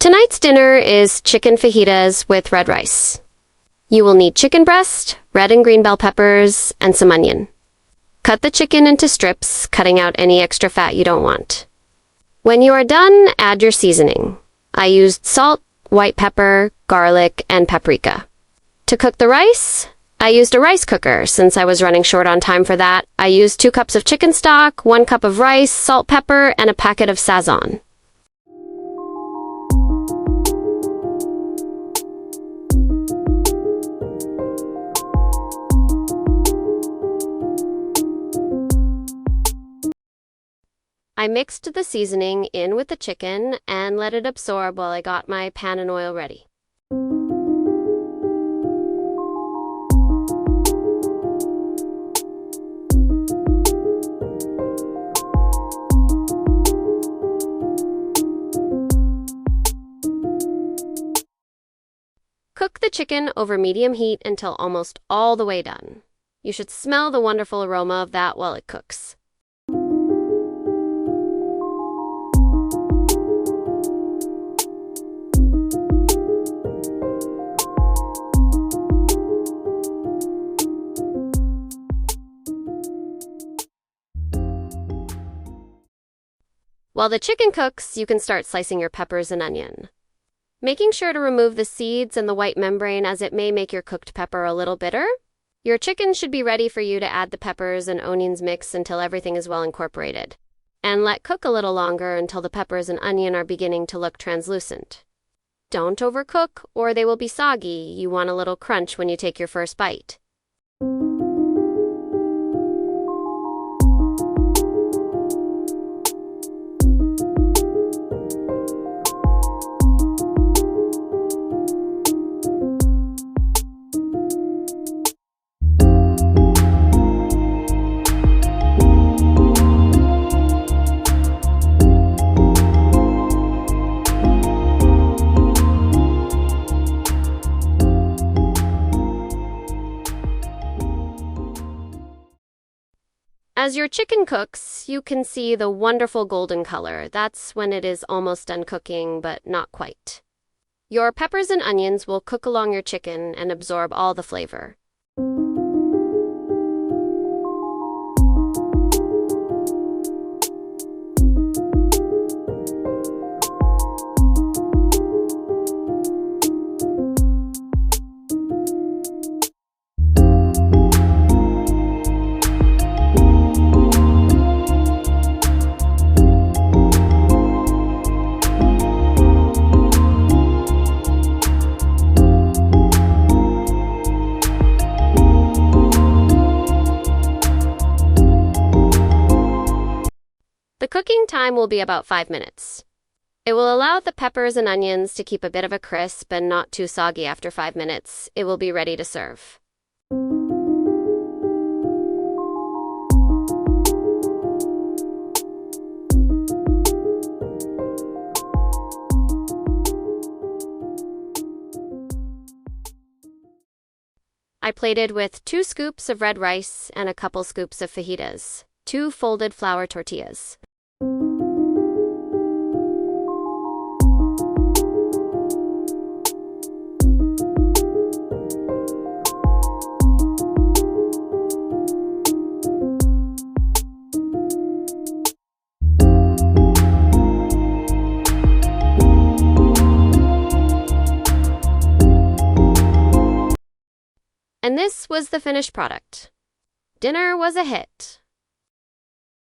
Tonight's dinner is chicken fajitas with red rice. You will need chicken breast, red and green bell peppers, and some onion. Cut the chicken into strips, cutting out any extra fat you don't want. When you are done, add your seasoning. I used salt, white pepper, garlic, and paprika. To cook the rice, I used a rice cooker. Since I was running short on time for that, I used 2 cups of chicken stock, 1 cup of rice, salt, pepper, and a packet of sazon. I mixed the seasoning in with the chicken and let it absorb while I got my pan and oil ready. Cook the chicken over medium heat until almost all the way done. You should smell the wonderful aroma of that while it cooks. While the chicken cooks, you can start slicing your peppers and onion. Making sure to remove the seeds and the white membrane, as it may make your cooked pepper a little bitter. Your chicken should be ready for you to add the peppers and onions mix until everything is well incorporated. And let cook a little longer until the peppers and onion are beginning to look translucent. Don't overcook or they will be soggy. You want a little crunch when you take your first bite. As your chicken cooks, you can see the wonderful golden color. That's when it is almost done cooking, but not quite. Your peppers and onions will cook along your chicken and absorb all the flavor. The cooking time will be about 5 minutes. It will allow the peppers and onions to keep a bit of a crisp and not too soggy. After 5 minutes. It will be ready to serve. I plated with 2 scoops of red rice and a couple scoops of fajitas, 2 folded flour tortillas. And this was the finished product. Dinner was a hit.